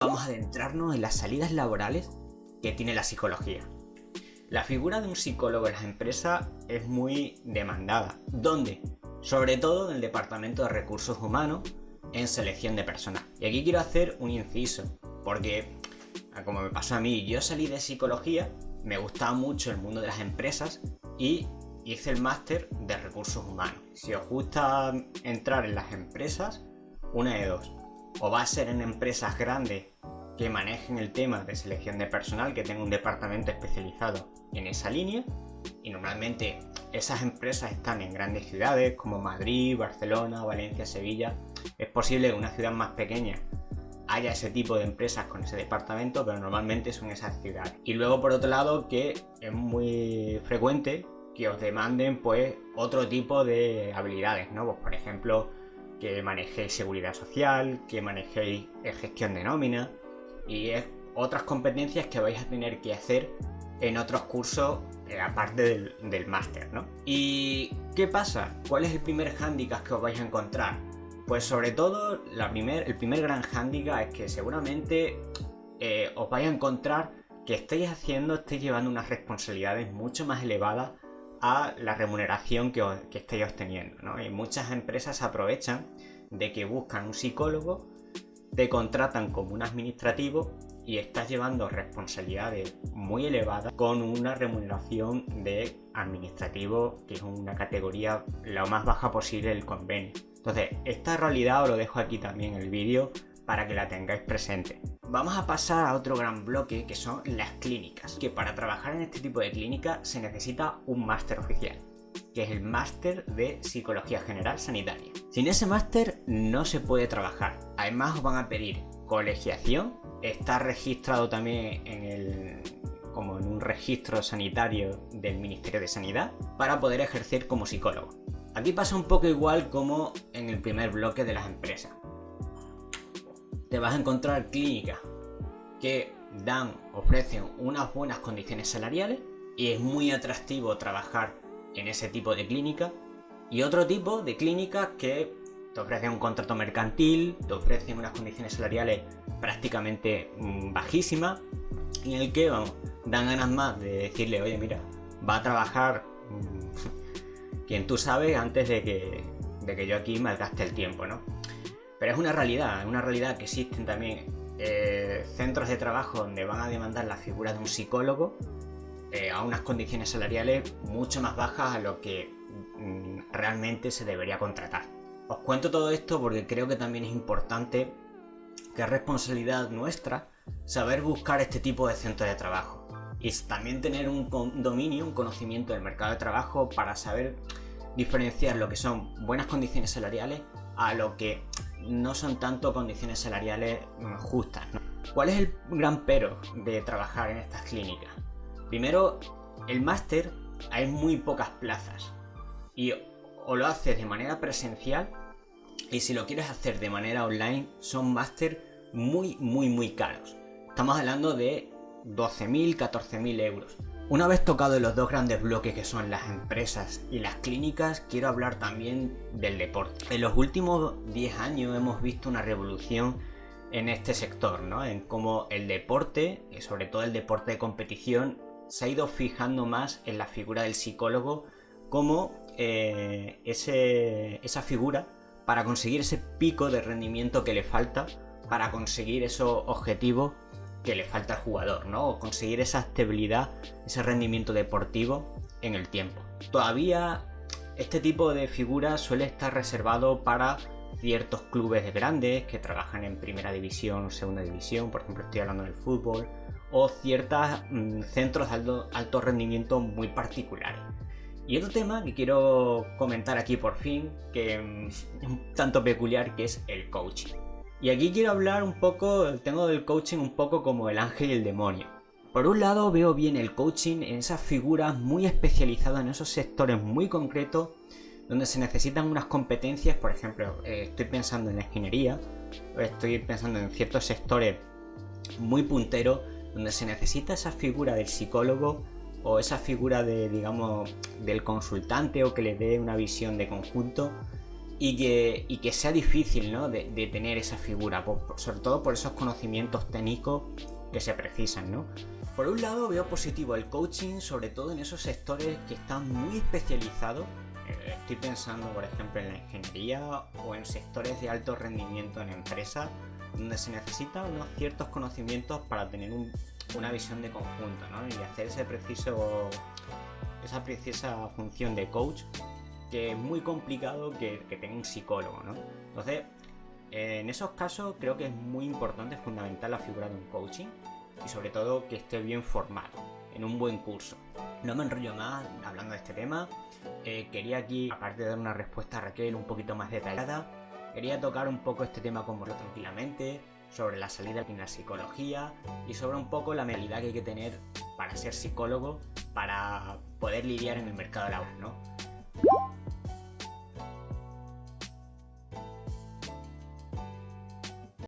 Vamos a adentrarnos en las salidas laborales que tiene la psicología. La figura de un psicólogo en las empresas es muy demandada. ¿Dónde? Sobre todo en el departamento de recursos humanos, en selección de personal. Y aquí quiero hacer un inciso, porque como me pasó a mí, yo salí de psicología, me gustaba mucho el mundo de las empresas y hice el máster de recursos humanos. Si os gusta entrar en las empresas, una de dos. O va a ser en empresas grandes que manejen el tema de selección de personal, que tengan un departamento especializado en esa línea, y normalmente esas empresas están en grandes ciudades como Madrid, Barcelona, Valencia, Sevilla. Es posible que en una ciudad más pequeña haya ese tipo de empresas con ese departamento, pero normalmente son esas ciudades. Y luego, por otro lado, que es muy frecuente que os demanden pues otro tipo de habilidades, ¿no? Pues, por ejemplo, que manejéis seguridad social, que manejéis gestión de nómina y otras competencias que vais a tener que hacer en otros cursos aparte del máster, ¿no? ¿Y qué pasa? ¿Cuál es el primer hándicap que os vais a encontrar? Pues sobre todo el primer gran hándicap es que seguramente os vais a encontrar que estéis llevando unas responsabilidades mucho más elevadas a la remuneración que estéis obteniendo, ¿no? Y muchas empresas aprovechan de que buscan un psicólogo, te contratan como un administrativo y estás llevando responsabilidades muy elevadas con una remuneración de administrativo que es una categoría lo más baja posible del convenio. Entonces, esta realidad os lo dejo aquí también en el vídeo para que la tengáis presente. Vamos a pasar a otro gran bloque que son las clínicas, que para trabajar en este tipo de clínicas se necesita un máster oficial, que es el máster de Psicología General Sanitaria. Sin ese máster no se puede trabajar. Además os van a pedir colegiación, estar registrado también como en un registro sanitario del Ministerio de Sanidad para poder ejercer como psicólogo. Aquí pasa un poco igual como en el primer bloque de las empresas. Te vas a encontrar clínicas que ofrecen unas buenas condiciones salariales y es muy atractivo trabajar en ese tipo de clínica, y otro tipo de clínicas que te ofrecen un contrato mercantil, te ofrecen unas condiciones salariales prácticamente bajísimas y en el que dan ganas más de decirle, oye mira, va a trabajar quien tú sabes antes de que yo aquí malgaste el tiempo, ¿no? Pero es una realidad que existen también centros de trabajo donde van a demandar la figura de un psicólogo a unas condiciones salariales mucho más bajas a lo que realmente se debería contratar. Os cuento todo esto porque creo que también es importante, que es responsabilidad nuestra saber buscar este tipo de centros de trabajo y también tener un conocimiento del mercado de trabajo para saber diferenciar lo que son buenas condiciones salariales a lo que no son tanto condiciones salariales justas, ¿no? ¿Cuál es el gran pero de trabajar en estas clínicas? Primero, el máster hay muy pocas plazas y o lo haces de manera presencial, y si lo quieres hacer de manera online son máster muy caros. Estamos hablando de 12.000, 14.000 euros. Una vez tocado los dos grandes bloques que son las empresas y las clínicas, quiero hablar también del deporte. En los últimos 10 años hemos visto una revolución en este sector, ¿no? En cómo el deporte, y sobre todo el deporte de competición, se ha ido fijando más en la figura del psicólogo como esa figura para conseguir ese pico de rendimiento que le falta, para conseguir esos objetivos que le falta al jugador, ¿no? O conseguir esa estabilidad, ese rendimiento deportivo en el tiempo. Todavía este tipo de figura suele estar reservado para ciertos clubes grandes que trabajan en primera división o segunda división, por ejemplo estoy hablando del fútbol, o ciertos centros de alto rendimiento muy particulares. Y otro tema que quiero comentar aquí por fin, que es un tanto peculiar, que es el coaching. Y aquí quiero hablar un poco, tengo del coaching un poco como el ángel y el demonio. Por un lado veo bien el coaching en esas figuras muy especializadas, en esos sectores muy concretos, donde se necesitan unas competencias, por ejemplo, estoy pensando en la ingeniería, estoy pensando en ciertos sectores muy punteros, donde se necesita esa figura del psicólogo o esa figura del consultante o que le dé una visión de conjunto y que sea difícil, ¿no? de tener esa figura, sobre todo por esos conocimientos técnicos que se precisan, ¿no? Por un lado veo positivo el coaching, sobre todo en esos sectores que están muy especializados. Estoy pensando, por ejemplo, en la ingeniería o en sectores de alto rendimiento en empresas, donde se necesitan unos ciertos conocimientos para tener una visión de conjunto, ¿no? Y hacer esa precisa función de coach, que es muy complicado que tenga un psicólogo, ¿no? Entonces, en esos casos creo que es muy importante, fundamental la figura de un coaching, y sobre todo que esté bien formado, en un buen curso. No me enrollo más hablando de este tema. Quería aquí, aparte de dar una respuesta a Raquel un poquito más detallada, quería tocar un poco este tema con vosotros tranquilamente, sobre la salida en la psicología y sobre un poco la mentalidad que hay que tener para ser psicólogo, para poder lidiar en el mercado laboral, ¿no?